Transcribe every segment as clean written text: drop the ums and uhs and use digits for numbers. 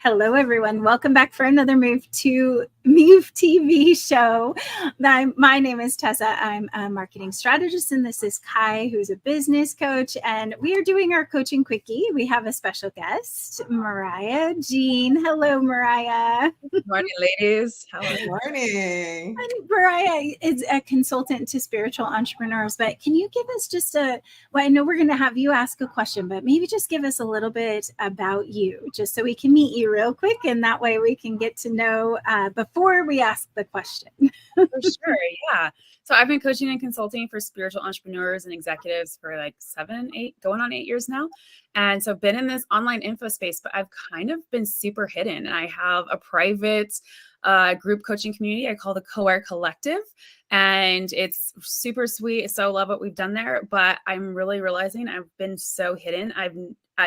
Hello, everyone. Welcome back for another MoveTV show. My name is Tessa. I'm a marketing strategist, and this is Kai, who's a business coach. And we are doing our coaching quickie. We have a special guest, Mariah Jean. Hello, Mariah. Good morning, ladies. Good morning. And Mariah is a consultant to spiritual entrepreneurs, but can you give us just well, I know we're going to have you ask a question, but maybe just give us a little bit about you, just so we can meet you real quick, and that way we can get to know before we ask the question. For sure, yeah. So I've been coaching and consulting for spiritual entrepreneurs and executives for like going on 8 years now. And so I've been in this online info space, but I've kind of been super hidden. And I have a private group coaching community I call the Co-Air Collective. And it's super sweet. So I love what we've done there. But I'm really realizing I've been so hidden. I've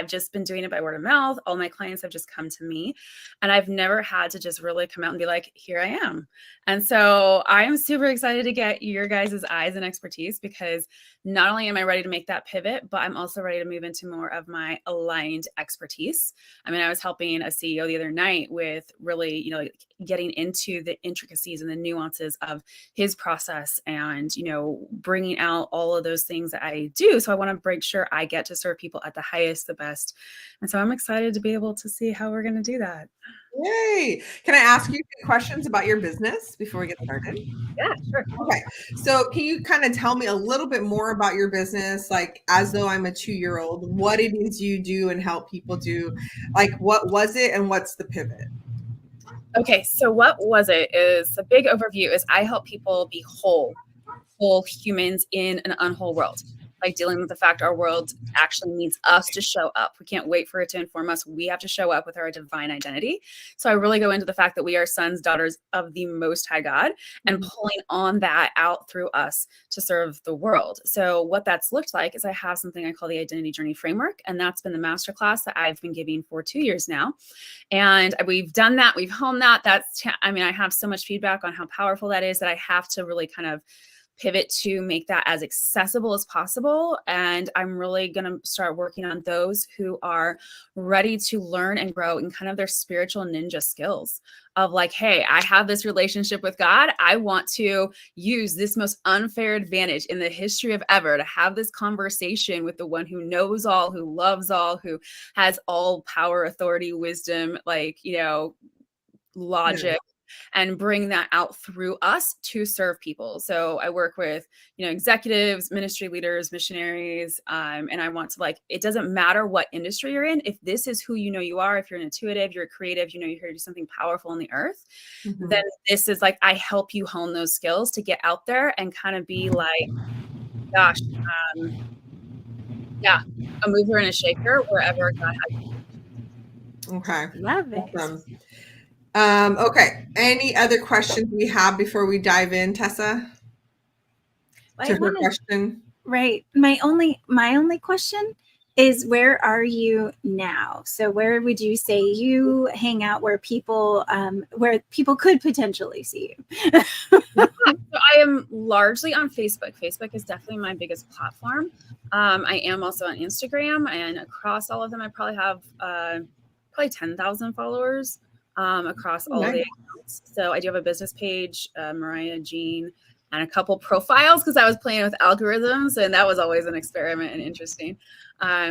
just been doing it by word of mouth. All my clients have just come to me, and I've never had to just really come out and be like, here I am. And so I am super excited to get your guys' eyes and expertise, because not only am I ready to make that pivot, but I'm also ready to move into more of my aligned expertise. I mean, I was helping a CEO the other night with really, getting into the intricacies and the nuances of his process and, bringing out all of those things that I do. So I want to make sure I get to serve people at the highest, the best. And so I'm excited to be able to see how we're going to do that. Yay. Can I ask you some questions about your business before we get started? Yeah, sure. Okay. So can you kind of tell me a little bit more about your business, like as though I'm a 2-year-old, what it is you do and help people do? Like, what was it and what's the pivot? Okay. So what was it is a big overview is I help people be whole humans in an unwhole world. Like dealing with the fact our world actually needs us to show up. We can't wait for it to inform us. We have to show up with our divine identity. So I really go into the fact that we are sons, daughters of the Most High God, and pulling on that out through us to serve the world. So what that's looked like is I have something I call the Identity Journey Framework, and that's been the masterclass that I've been giving for 2 years now. And we've done that. We've honed that. I have so much feedback on how powerful that is that I have to really kind of pivot to make that as accessible as possible. And I'm really going to start working on those who are ready to learn and grow in kind of their spiritual ninja skills of like, hey, I have this relationship with God. I want to use this most unfair advantage in the history of ever to have this conversation with the one who knows all, who loves all, who has all power, authority, wisdom, logic. And bring that out through us to serve people. So I work with, executives, ministry leaders, missionaries. And I want to it doesn't matter what industry you're in. If this is who you are, if you're an intuitive, you're a creative, you're here to do something powerful on the earth, then this is I help you hone those skills to get out there and kind of be like, gosh, a mover and a shaker wherever God has you. Okay. Love it. Awesome. Okay. Any other questions we have before we dive in, Tessa? To her question. Right. My only question is, where are you now? So where would you say you hang out where people could potentially see you? So I am largely on Facebook. Facebook is definitely my biggest platform. I am also on Instagram, and across all of them, I probably have 10,000 followers. Across all of the accounts. So I do have a business page, Mariah Jean, and a couple profiles because I was playing with algorithms, and that was always an experiment and interesting.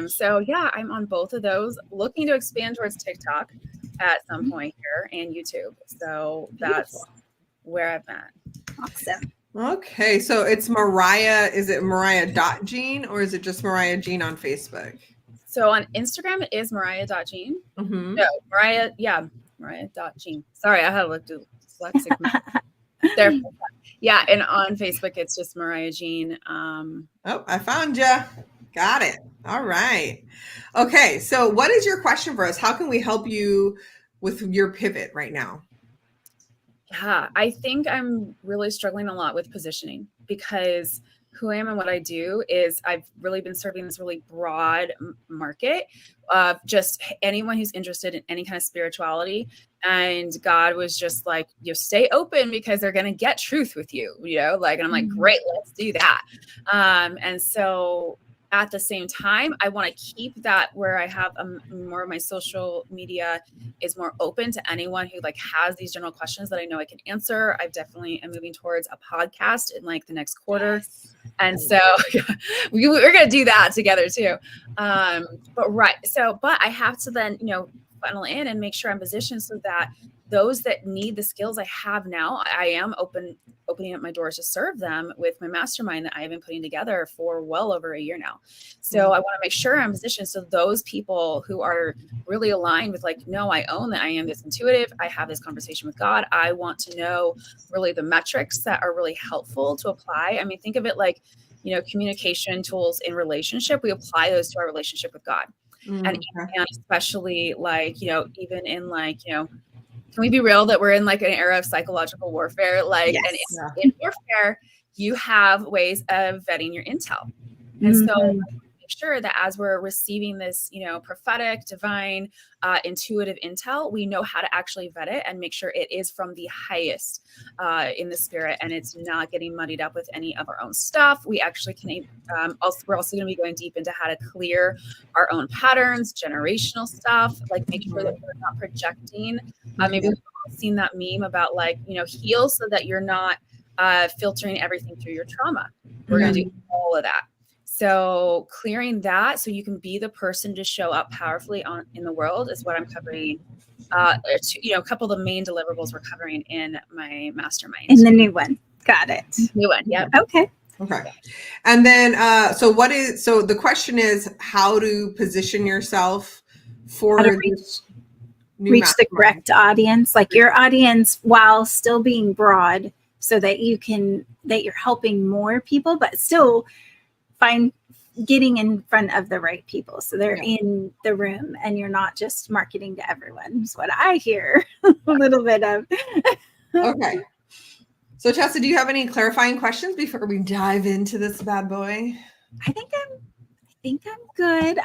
So yeah, I'm on both of those, looking to expand towards TikTok at some point here and YouTube. So that's where I've been. Awesome. Okay, so it's Mariah. Is it Mariah.Jean or is it just Mariah Jean on Facebook? So on Instagram, it is Mariah.Jean. No, Mariah.Jean. Sorry, I had looked at dyslexic. There. Yeah, and on Facebook, it's just Mariah Jean. Oh, I found you. Got it. All right. Okay, so what is your question for us? How can we help you with your pivot right now? Yeah, I think I'm really struggling a lot with positioning, because who I am and what I do is I've really been serving this really broad market of just anyone who's interested in any kind of spirituality. And God was just like, stay open because they're going to get truth with you, and I'm like, great, let's do that. And so at the same time, I want to keep that where I have more of my social media is more open to anyone who like has these general questions that I know I can answer. I definitely am moving towards a podcast in like the next quarter. And so we're going to do that together too. But I have to then, funnel in and make sure I'm positioned so that those that need the skills I have now, I am opening up my doors to serve them with my mastermind that I have been putting together for well over a year now. So I want to make sure I'm positioned so those people who are really aligned with like, no, I own that I am this intuitive. I have this conversation with God. I want to know really the metrics that are really helpful to apply. I mean, think of it like, communication tools in relationship. We apply those to our relationship with God. And especially like, even in like, can we be real that we're in like an era of psychological warfare? Like, and in warfare, you have ways of vetting your intel. And so make sure that as we're receiving this, prophetic, divine, intuitive intel, we know how to actually vet it and make sure it is from the highest in the spirit, and it's not getting muddied up with any of our own stuff. We actually can, we're also going to be going deep into how to clear our own patterns, generational stuff, like make sure that we're not projecting. Maybe we've all seen that meme about like, heal so that you're not filtering everything through your trauma. We're going to do all of that. So clearing that so you can be the person to show up powerfully in the world is what I'm covering. A couple of the main deliverables we're covering in my mastermind. In the new one. Got it. New one. Yep. Okay. And then, so the question is how to position yourself for reach the correct audience, like your audience, while still being broad so that you're helping more people, but still getting in front of the right people. So they're in the room and you're not just marketing to everyone is what I hear a little bit of. Okay. So Tessa, do you have any clarifying questions before we dive into this bad boy? I think I'm good.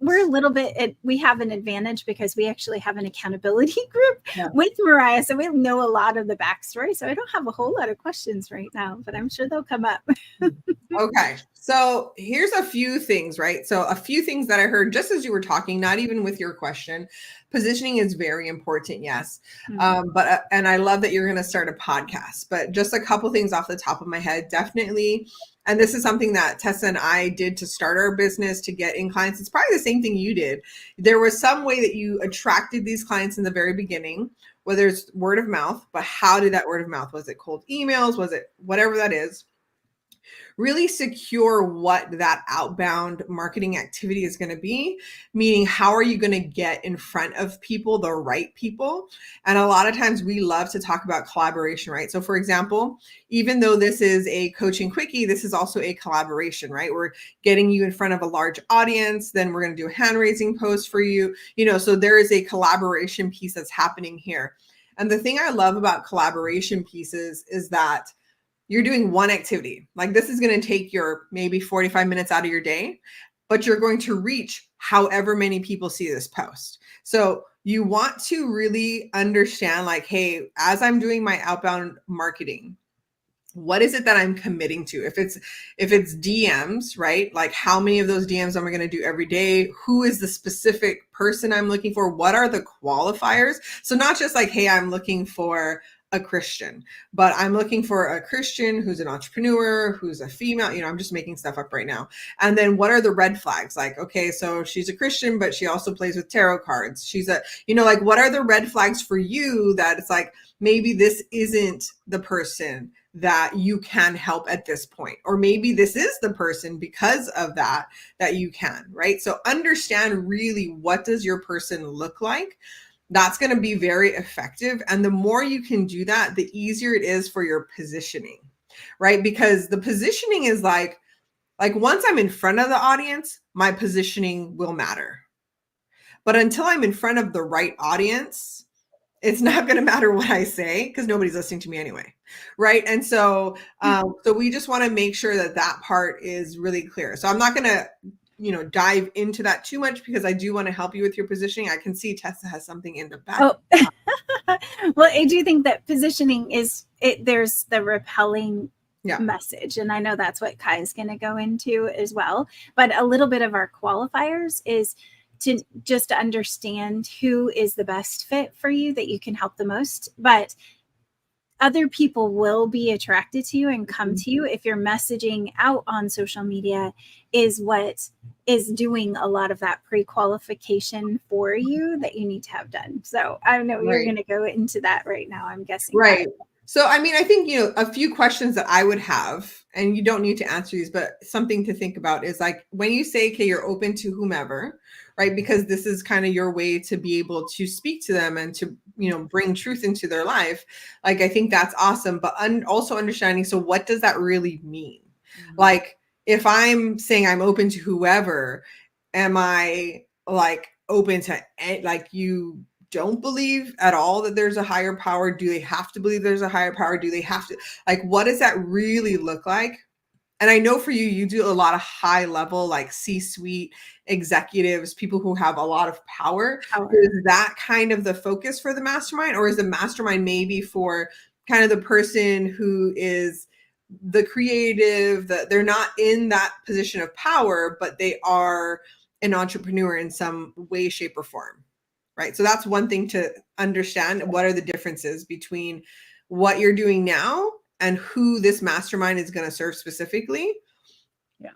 We're a little bit, we have an advantage because we actually have an accountability group with Mariah. So we know a lot of the backstory. So I don't have a whole lot of questions right now, but I'm sure they'll come up. Okay. So here's a few things, right? So a few things that I heard just as you were talking, not even with your question. Positioning is very important. Yes. And I love that you're going to start a podcast, but just a couple things off the top of my head, definitely. And this is something that Tessa and I did to start our business to get in clients. It's probably the same thing you did. There was some way that you attracted these clients in the very beginning, whether it's word of mouth, but how did that word of mouth? Was it cold emails? Was it whatever that is? Really secure what that outbound marketing activity is going to be, meaning how are you going to get in front of people, the right people? And a lot of times we love to talk about collaboration, right? So for example, even though this is a coaching quickie, this is also a collaboration, right? We're getting you in front of a large audience, then we're going to do a hand raising post for you, so there is a collaboration piece that's happening here. And the thing I love about collaboration pieces is that you're doing one activity. Like this is going to take your maybe 45 minutes out of your day, but you're going to reach however many people see this post. So you want to really understand like, hey, as I'm doing my outbound marketing, what is it that I'm committing to? If it's DMs, right? Like how many of those DMs am I going to do every day? Who is the specific person I'm looking for? What are the qualifiers? So not just like, hey, I'm looking for a Christian, but I'm looking for a Christian who's an entrepreneur, who's a female, I'm just making stuff up right now. And then what are the red flags? Like, okay, so she's a Christian, but she also plays with tarot cards. She's like, what are the red flags for you that it's like, maybe this isn't the person that you can help at this point, or maybe this is the person because of that you can, right? So understand really what does your person look like. That's going to be very effective. And the more you can do that, the easier it is for your positioning, right? Because the positioning is like once I'm in front of the audience, my positioning will matter. But until I'm in front of the right audience, it's not going to matter what I say because nobody's listening to me anyway, right? And so, so we just want to make sure that part is really clear. So I'm not going to dive into that too much because I do want to help you with your positioning. I can see Tessa has something in the back. Oh, well, I do think that positioning there's the repelling message. And I know that's what Kai is going to go into as well. But a little bit of our qualifiers is to just understand who is the best fit for you, that you can help the most. But other people will be attracted to you and come to you if your messaging out on social media is what is doing a lot of that pre-qualification for you that you need to have done. So I know you're going to go into that right now, I'm guessing. Right. So, I mean, I think, a few questions that I would have, and you don't need to answer these, but something to think about is like when you say, okay, you're open to whomever, right? Because this is kind of your way to be able to speak to them and to, bring truth into their life. Like, I think that's awesome. But also understanding, so what does that really mean? Like, if I'm saying I'm open to whoever, am I like open to, like, you don't believe at all that there's a higher power? Do they have to believe there's a higher power? Do they have to, like, what does that really look like? And I know for you, you do a lot of high level, like C-suite executives, people who have a lot of power. Is that kind of the focus for the mastermind? Or is the mastermind maybe for kind of the person who is the creative, that they're not in that position of power, but they are an entrepreneur in some way, shape, or form? Right. So that's one thing to understand. What are the differences between what you're doing now and who this mastermind is going to serve specifically? Yeah.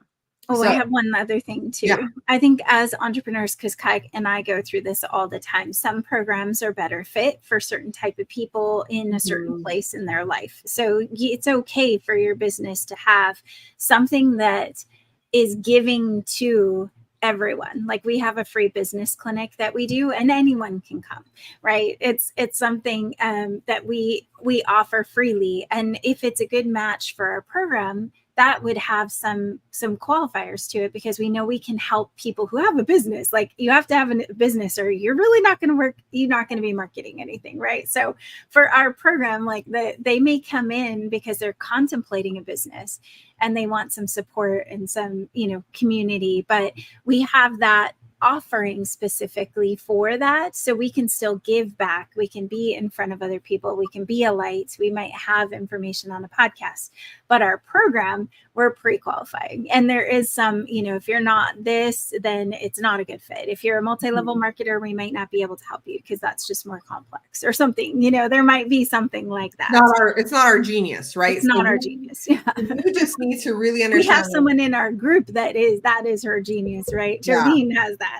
Oh, so, I have one other thing too. Yeah. I think as entrepreneurs, because Kai and I go through this all the time, some programs are better fit for certain type of people in a certain place in their life. So it's okay for your business to have something that is giving to everyone. Like, we have a free business clinic that we do, and anyone can come, right? It's something that we offer freely. And if it's a good match for our program, that would have some qualifiers to it, because we know we can help people who have a business. Like, you have to have a business or you're really not going to work. You're not going to be marketing anything, right? So for our program, like, they may come in because they're contemplating a business and they want some support and some, community, but we have that offering specifically for that. So we can still give back. We can be in front of other people. We can be a light. We might have information on a podcast, but our program, we're pre-qualifying. And there is some, if you're not this, then it's not a good fit. If you're a multi-level marketer, we might not be able to help you because that's just more complex or something, there might be something like that. It's not our genius, right? It's not our genius. Yeah. You just need to really understand. We have someone in our group that is her genius, right? Jardine has that.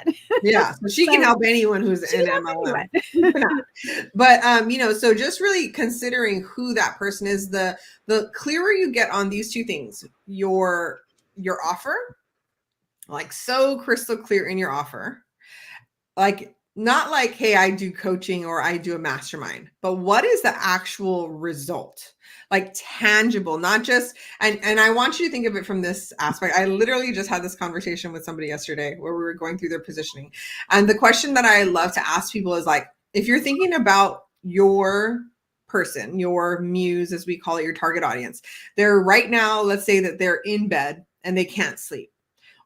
Yeah, so she can help anyone who's in MLM. But so just really considering who that person is, the clearer you get on these two things, your offer, like so crystal clear in your offer, like not like, hey, I do coaching or I do a mastermind, but what is the actual result? Like tangible, not just, and I want you to think of it from this aspect. I literally just had this conversation with somebody yesterday where we were going through their positioning. And the question that I love to ask people is like, if you're thinking about your person, your muse, as we call it, your target audience, they're right now, let's say that they're in bed and they can't sleep.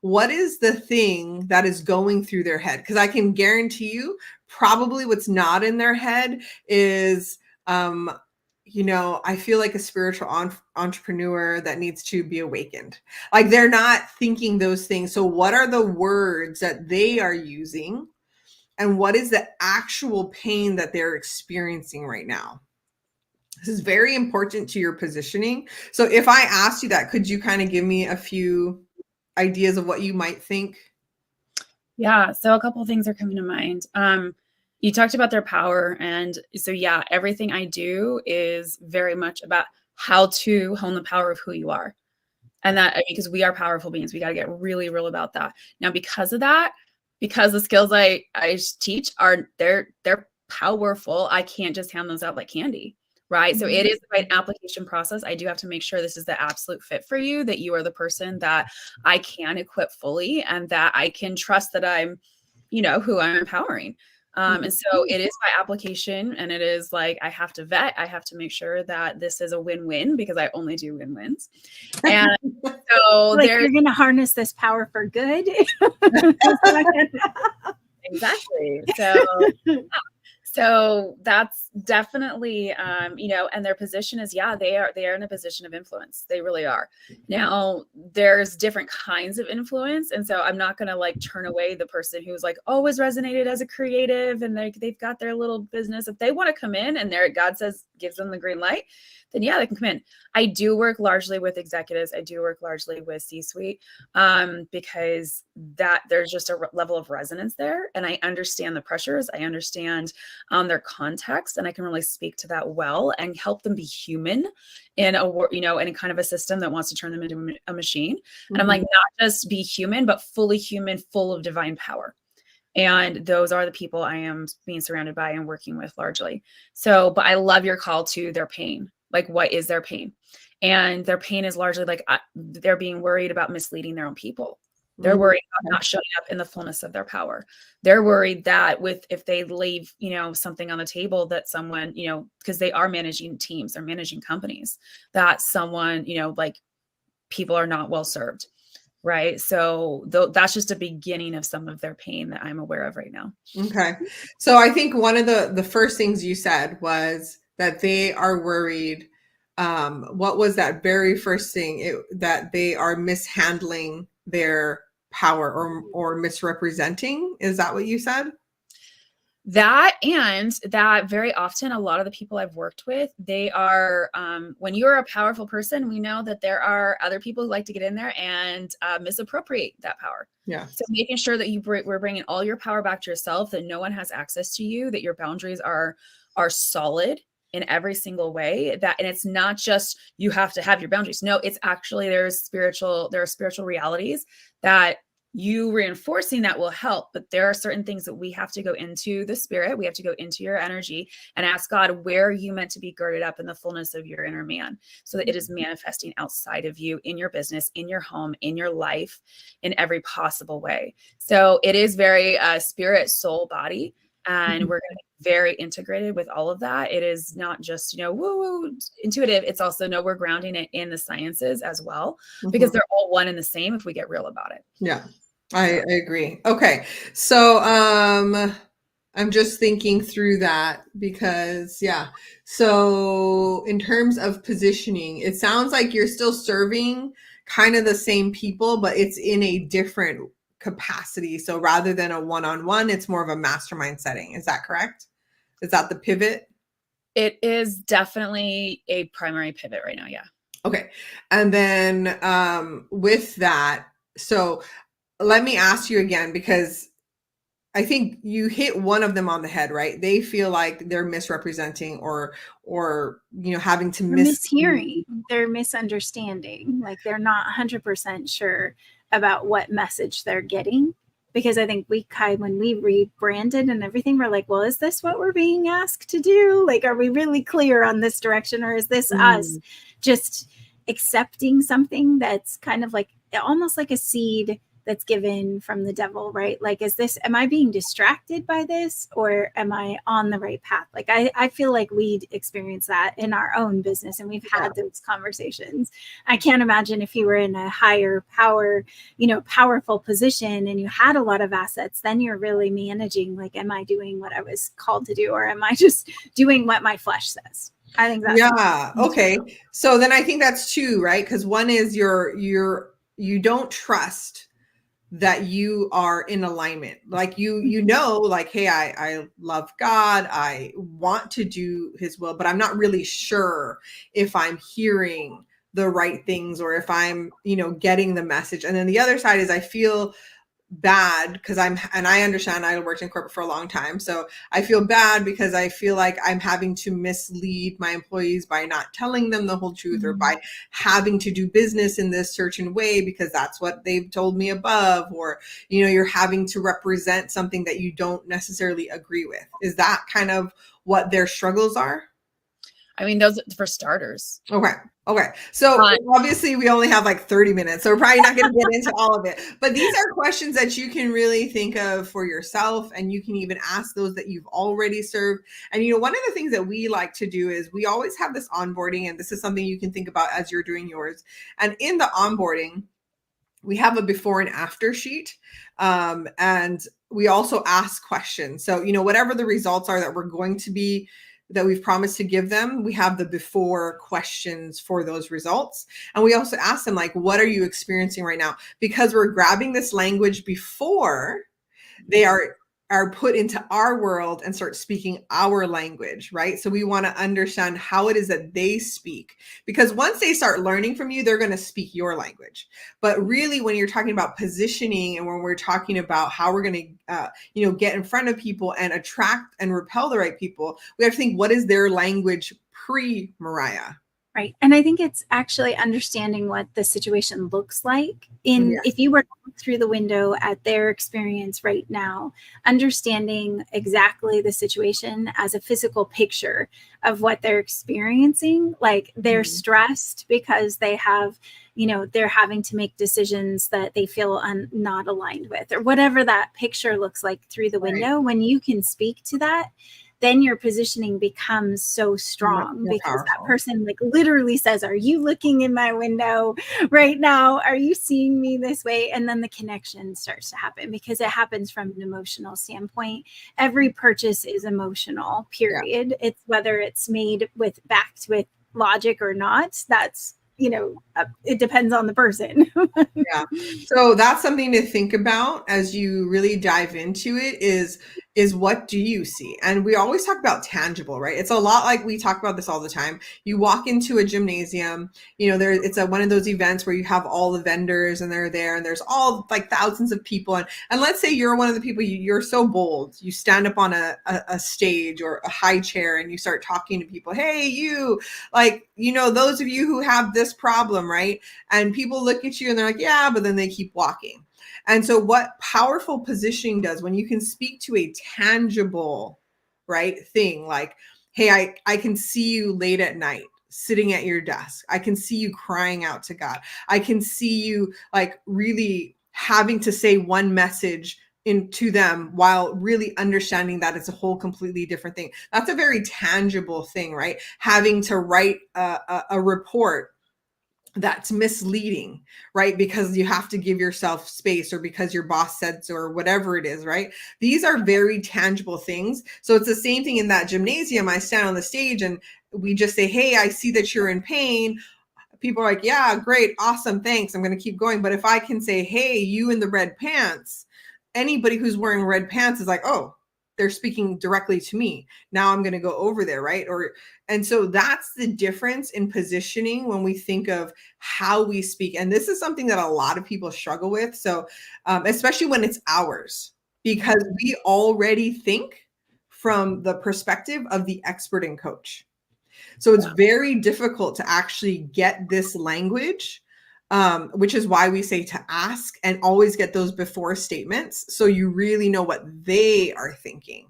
What is the thing that is going through their head? Because I can guarantee you probably what's not in their head is, I feel like a spiritual entrepreneur that needs to be awakened. Like, they're not thinking those things. So what are the words that they are using? And what is the actual pain that they're experiencing right now? This is very important to your positioning. So if I asked you that, could you kind of give me a few ideas of what you might think? Yeah. So a couple of things are coming to mind. You talked about their power. And so, yeah, everything I do is very much about how to hone the power of who you are. And that, because we are powerful beings, we got to get really real about that. Now, because of that, because the skills I teach they're powerful, I can't just hand those out like candy. Right. Mm-hmm. So it is the right application process. I do have to make sure this is the absolute fit for you, that you are the person that I can equip fully and that I can trust that I'm, who I'm empowering. And so it is by application, and it is like, I have to vet, I have to make sure that this is a win-win, because I only do win-wins. And so like, you're going to harness this power for good. Exactly. So So that's definitely, and their position is, they are in a position of influence. They really are. Now, there's different kinds of influence. And so I'm not going to like turn away the person who's like always resonated as a creative and they've got their little business. If they want to come in and God gives them the green light, then they can come in. I do work largely with executives. I do work largely with C-suite because there's just a level of resonance there. And I understand the pressures. I understand their context, and I can really speak to that well and help them be human in in kind of a system that wants to turn them into a machine. And I'm like, not just be human, but fully human, full of divine power. And those are the people I am being surrounded by and working with largely. So, but I love your call to their pain. Like, what is their pain? And their pain is largely like they're being worried about misleading their own people. They're worried about not showing up in the fullness of their power. They're worried that if they leave, something on the table that someone, because they are managing teams, they're managing companies, that someone, like people are not well served. Right. So that's just a beginning of some of their pain that I'm aware of right now. Okay. So I think one of the first things you said was that they are worried. What was that very first thing? That they are mishandling their power or misrepresenting. Is that what you said? That, and that very often, a lot of the people I've worked with, they are, when you're a powerful person, we know that there are other people who like to get in there and misappropriate that power. Yeah. So making sure that we're bringing all your power back to yourself, that no one has access to you, that your boundaries are solid in every single way, and it's not just you have to have your boundaries. No, it's actually there are spiritual realities that you reinforcing that will help, but there are certain things that we have to go into the spirit. We have to go into your energy and ask God, where are you meant to be girded up in the fullness of your inner man, so that it is manifesting outside of you, in your business, in your home, in your life, in every possible way. So it is very spirit, soul, body. And we're going to be very integrated with all of that. It is not just, woo intuitive. It's also, we're grounding it in the sciences as well, because they're all one and the same if we get real about it. Yeah, I agree. Okay. So, I'm just thinking through that because, so in terms of positioning, it sounds like you're still serving kind of the same people, but it's in a different capacity. So rather than a one-on-one, it's more of a mastermind setting. Is that correct? Is that the pivot? It is definitely a primary pivot right now. Yeah. Okay. And then with that, so let me ask you again, because I think you hit one of them on the head, right? They feel like they're misrepresenting or having to mishearing, they're misunderstanding, like they're not 100% sure about what message they're getting. Because I think when we rebranded and everything, we're like, well, is this what we're being asked to do? Like, are we really clear on this direction? Or is this us just accepting something that's kind of like almost like a seed that's given from the devil, right? Like, am I being distracted by this, or am I on the right path? Like, I feel like we'd experienced that in our own business, and we've had those conversations. I can't imagine if you were in a higher power, powerful position and you had a lot of assets, then you're really managing, like, am I doing what I was called to do, or am I just doing what my flesh says? I think that's okay. So then I think that's two, right? Because one is you don't trust that you are in alignment. Like like, hey, I love God. I want to do his will, but I'm not really sure if I'm hearing the right things or if I'm, getting the message. And then the other side is I feel bad because I understand I worked in corporate for a long time. So I feel bad because I feel like I'm having to mislead my employees by not telling them the whole truth or by having to do business in this certain way because that's what they've told me above, or, you're having to represent something that you don't necessarily agree with. Is that kind of what their struggles are? I mean, those for starters. Okay. So obviously we only have like 30 minutes, so we're probably not going to get into all of it, but these are questions that you can really think of for yourself, and you can even ask those that you've already served. And, one of the things that we like to do is we always have this onboarding, and this is something you can think about as you're doing yours. And in the onboarding, we have a before and after sheet. And we also ask questions. So, whatever the results are that we're going to be, that we've promised to give them, we have the before questions for those results. And we also ask them, like, what are you experiencing right now? Because we're grabbing this language before they are put into our world and start speaking our language, right? So we want to understand how it is that they speak, because once they start learning from you, they're going to speak your language. But really, when you're talking about positioning and when we're talking about how we're going to, get in front of people and attract and repel the right people, we have to think, what is their language pre-Mariah? Right. And I think it's actually understanding what the situation looks like if you were to look through the window at their experience right now, understanding exactly the situation as a physical picture of what they're experiencing. Like they're stressed because they have, they're having to make decisions that they feel not aligned with, or whatever that picture looks like through the window. When you can speak to that, then your positioning becomes so strong, because powerful. That person like literally says, are you looking in my window right now? Are you seeing me this way? And then the connection starts to happen, because it happens from an emotional standpoint. Every purchase is emotional, period. Yeah. It's whether it's made backed with logic or not. That's, it depends on the person. Yeah. So that's something to think about as you really dive into it, is what do you see? And we always talk about tangible, right? It's a lot like we talk about this all the time. You walk into a gymnasium, it's one of those events where you have all the vendors and they're there, and there's all like thousands of people. And let's say you're one of the people, you're so bold. You stand up on a stage or a high chair and you start talking to people. Hey, you, like, those of you who have this problem, right? And people look at you and they're like, yeah, but then they keep walking. And so what powerful positioning does, when you can speak to a tangible, right, thing, like, hey, I can see you late at night sitting at your desk. I can see you crying out to God. I can see you like really having to say one message to them while really understanding that it's a whole completely different thing. That's a very tangible thing, right? Having to write a report that's misleading, right? Because you have to give yourself space, or because your boss said so, or whatever it is, right? These are very tangible things. So it's the same thing in that gymnasium. I stand on the stage and we just say, hey, I see that you're in pain. People are like, yeah, great, awesome, thanks, I'm going to keep going. But if I can say, hey, you in the red pants, anybody who's wearing red pants is like, oh, they're speaking directly to me. Now I'm going to go over there, right? And so that's the difference in positioning when we think of how we speak. And this is something that a lot of people struggle with. So especially when it's ours, because we already think from the perspective of the expert and coach. So it's very difficult to actually get this language, which is why we say to ask and always get those before statements, so you really know what they are thinking,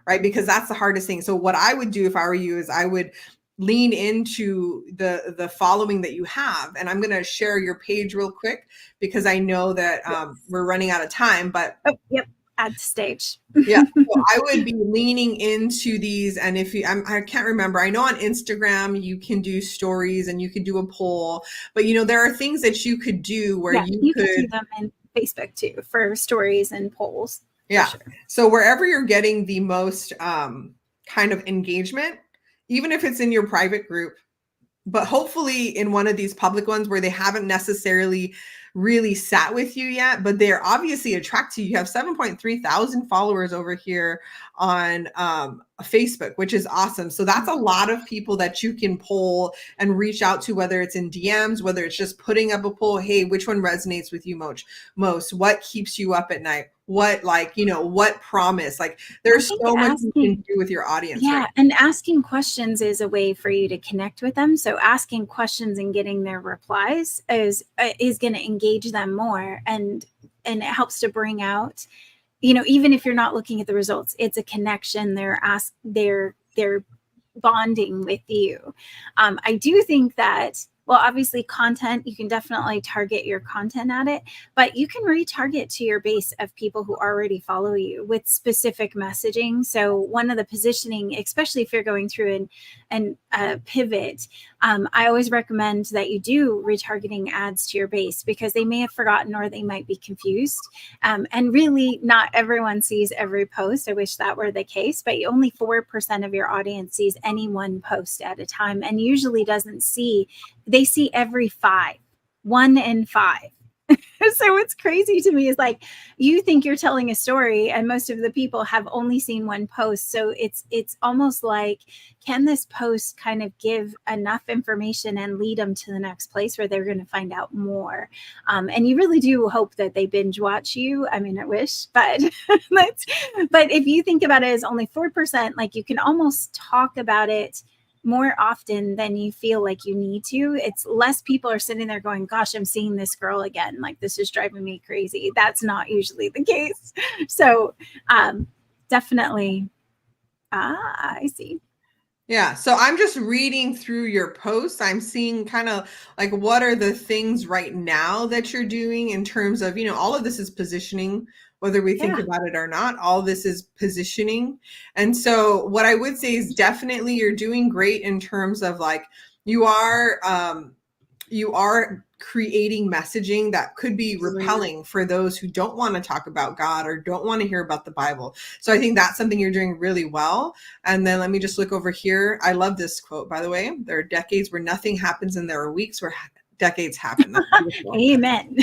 right? Because that's the hardest thing. So what I would do if I were you is I would lean into the following that you have. And I'm going to share your page real quick, because I know that we're running out of time, but add stage. Yeah. So I would be leaning into these. And if you, I can't remember, I know on Instagram, you can do stories and you could do a poll, but there are things that you could do where you could do them in Facebook too, for stories and polls. Yeah. Sure. So wherever you're getting the most kind of engagement, even if it's in your private group, but hopefully in one of these public ones where they haven't necessarily really sat with you yet, but they're obviously attracted to you. You have 7.3 thousand followers over here on Facebook, which is awesome. So that's a lot of people that you can poll and reach out to, whether it's in DMs, whether it's just putting up a poll. Hey, which one resonates with you most? What keeps you up at night? What, what promise? Like, there's so much you can do with your audience. Yeah. Right? And asking questions is a way for you to connect with them. So asking questions and getting their replies is going to engage them more. And it helps to bring out, even if you're not looking at the results, it's a connection. They're bonding with you. I do think that, well, obviously content, you can definitely target your content at it, but you can retarget to your base of people who already follow you with specific messaging. So one of the positioning, especially if you're going through an pivot, I always recommend that you do retargeting ads to your base, because they may have forgotten or they might be confused. And really not everyone sees every post. I wish that were the case, but only 4% of your audience sees any one post at a time, and usually they see every 5, 1 in 5. So what's crazy to me is like, you think you're telling a story and most of the people have only seen one post. So it's almost like, can this post kind of give enough information and lead them to the next place where they're going to find out more? And you really do hope that they binge watch you. I mean, I wish, but but if you think about it as only 4%, like you can almost talk about it more often than you feel like you need to. It's less people are sitting there going, gosh, I'm seeing this girl again. Like, this is driving me crazy. That's not usually the case. So definitely, I see. Yeah. So I'm just reading through your posts. I'm seeing kind of like, what are the things right now that you're doing in terms of, all of this is positioning, whether we think about it or not, all this is positioning. And so what I would say is definitely you're doing great in terms of like, you are creating messaging that could be repelling for those who don't want to talk about God or don't want to hear about the Bible. So I think that's something you're doing really well. And then let me just look over here. I love this quote, by the way. There are decades where nothing happens, and there are weeks where decades happen. Amen.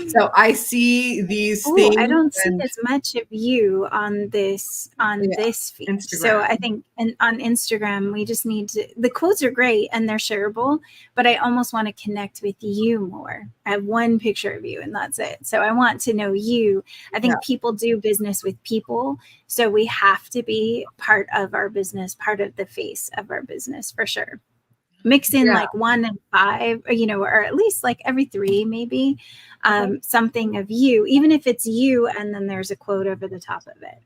So I see these things. I don't see as much of you on this feed. Instagram. So I think on Instagram, we just need to, the quotes are great and they're shareable, but I almost want to connect with you more. I have one picture of you and that's it. So I want to know you. I think people do business with people. So we have to be part of our business, part of the face of our business for sure. Mix in like 1 in 5, or at least like every 3, maybe something of you, even if it's you and then there's a quote over the top of it.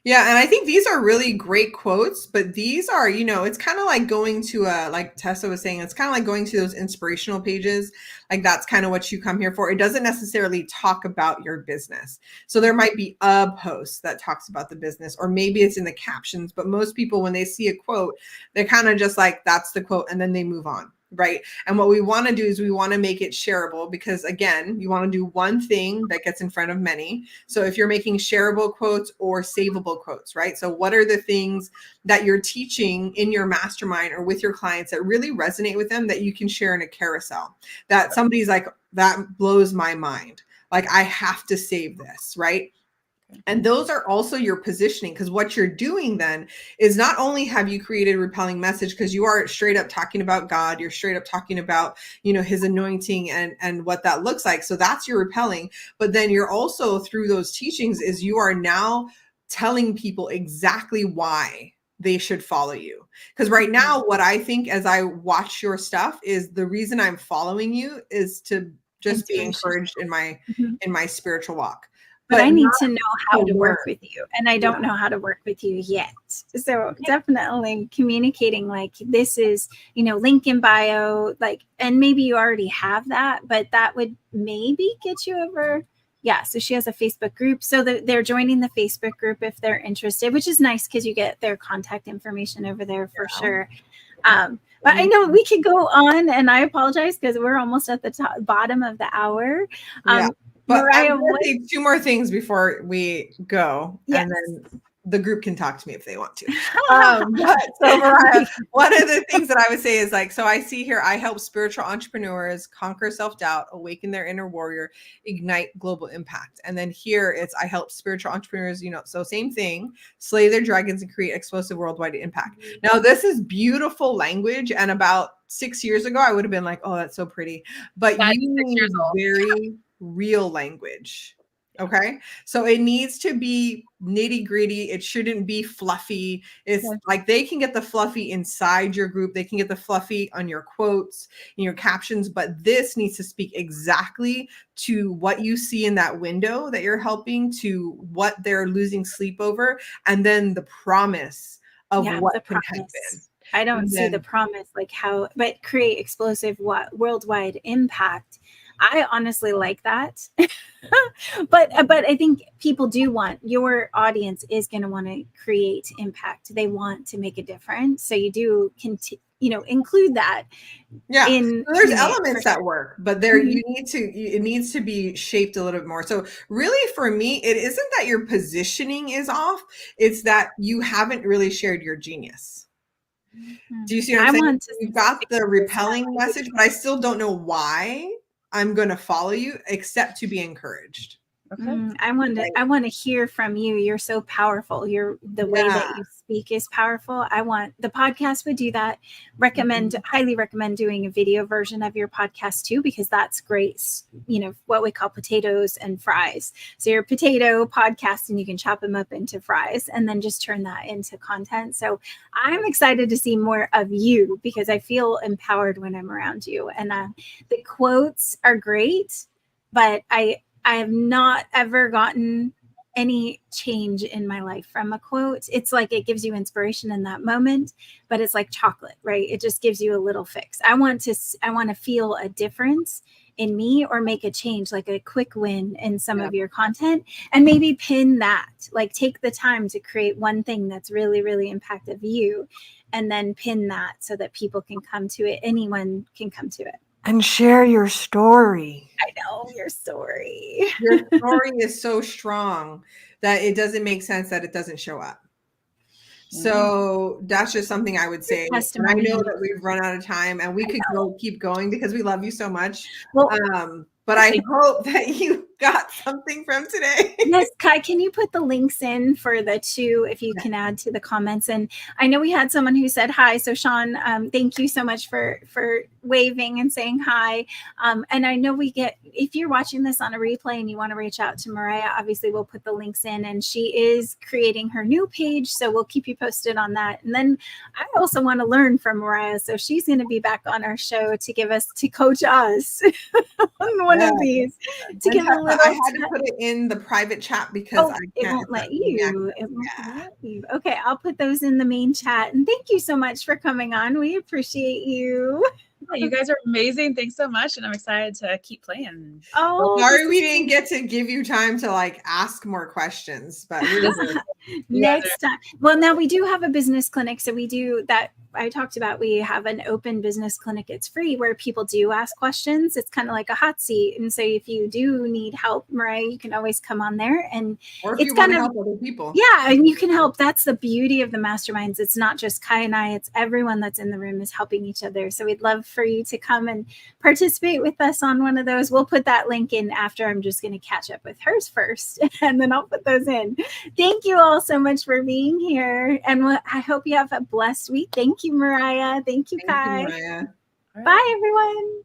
Yeah. And I think these are really great quotes, but these are, it's kind of like going to like Tessa was saying, it's kind of like going to those inspirational pages. Like that's kind of what you come here for. It doesn't necessarily talk about your business. So there might be a post that talks about the business, or maybe it's in the captions, but most people, when they see a quote, they're kind of just like, that's the quote. And then they move on. Right. And what we want to do is we want to make it shareable, because again, you want to do one thing that gets in front of many. So if you're making shareable quotes or savable quotes, right? So what are the things that you're teaching in your mastermind or with your clients that really resonate with them that you can share in a carousel, that somebody's like, that blows my mind. Like, I have to save this, right? And those are also your positioning, because what you're doing then is not only have you created a repelling message, because you are straight up talking about God, you're straight up talking about, his anointing and what that looks like. So that's your repelling. But then you're also, through those teachings, is you are now telling people exactly why they should follow you. Because right now, what I think as I watch your stuff is the reason I'm following you is to just be encouraged in my spiritual walk. But I need to know how to work with you. And I don't know how to work with you yet. So definitely communicating like, this is, link in bio, like, and maybe you already have that, but that would maybe get you over. Yeah. So she has a Facebook group. So they're joining the Facebook group if they're interested, which is nice because you get their contact information over there for sure. But I know we could go on, and I apologize because we're almost at the bottom of the hour. But Mariah, I'm going to say 2 more things before we go, and then the group can talk to me if they want to. So Mariah, one of the things that I would say is like, so I see here, I help spiritual entrepreneurs conquer self-doubt, awaken their inner warrior, ignite global impact. And then here it's, I help spiritual entrepreneurs, so same thing, slay their dragons and create explosive worldwide impact. Now, this is beautiful language. And about 6 years ago, I would have been like, oh, that's so pretty. But you use very real language. Okay. So it needs to be nitty gritty. It shouldn't be fluffy. It's like they can get the fluffy inside your group. They can get the fluffy on your quotes and your captions, but this needs to speak exactly to what you see in that window that you're helping, to what they're losing sleep over, and then the promise of what could have been. I don't see the promise, like how, but create explosive worldwide impact. I honestly like that. but I think people do want, your audience is going to want to create impact. They want to make a difference. So you do include that. Yeah, so there's elements that work, but there it needs to be shaped a little bit more. So really for me, it isn't that your positioning is off, it's that you haven't really shared your genius. Do you see what I'm saying? You've got the repelling message, but I still don't know why I'm going to follow you except to be encouraged. Okay. I want to hear from you. You're so powerful. The way that you speak is powerful. The podcast would do that. Highly recommend doing a video version of your podcast too, because that's great. What we call potatoes and fries. So your potato podcast, and you can chop them up into fries and then just turn that into content. So I'm excited to see more of you because I feel empowered when I'm around you. And the quotes are great, but I have not ever gotten any change in my life from a quote. It's like it gives you inspiration in that moment, but it's like chocolate, right? It just gives you a little fix. I want to feel a difference in me or make a change, like a quick win in some of your content, and maybe pin that, like take the time to create one thing that's really, really impacted you and then pin that so that people can come to it. Anyone can come to it. And share your story. I know your story. Your story is so strong that it doesn't make sense that it doesn't show up. So that's just something I would say. And I know that we've run out of time and we could keep going because we love you so much. Well, but I hope that you got something from today. Yes, Kai, can you put the links in for the two, if you can add to the comments? And I know we had someone who said hi. So Sean, thank you so much for waving and saying hi. And I know if you're watching this on a replay and you want to reach out to Mariah, obviously we'll put the links in, and she is creating her new page. So we'll keep you posted on that. And then I also want to learn from Mariah. So she's going to be back on our show to coach us on one of these, to give a little. I had to put it in the private chat because it won't let you. It won't let you. Okay, I'll put those in the main chat. And thank you so much for coming on. We appreciate you. Yeah, you guys are amazing. Thanks so much. And I'm excited to keep playing. Oh, sorry we didn't get to give you time to ask more questions, but next time. Well, now we do have a business clinic. So we do that. I talked about, we have an open business clinic. It's free, where people do ask questions. It's kind of like a hot seat. And so if you do need help, Mariah, you can always come on there, and it's kind of help other people. Yeah. And you can help. That's the beauty of the masterminds. It's not just Kai and I, it's everyone that's in the room is helping each other. So we'd love for you to come and participate with us on one of those. We'll put that link in after. I'm just going to catch up with hers first, and then I'll put those in. Thank you all so much for being here. And I hope you have a blessed week. Thank you, Mariah. Thank you, Kai. Mariah. Bye, everyone.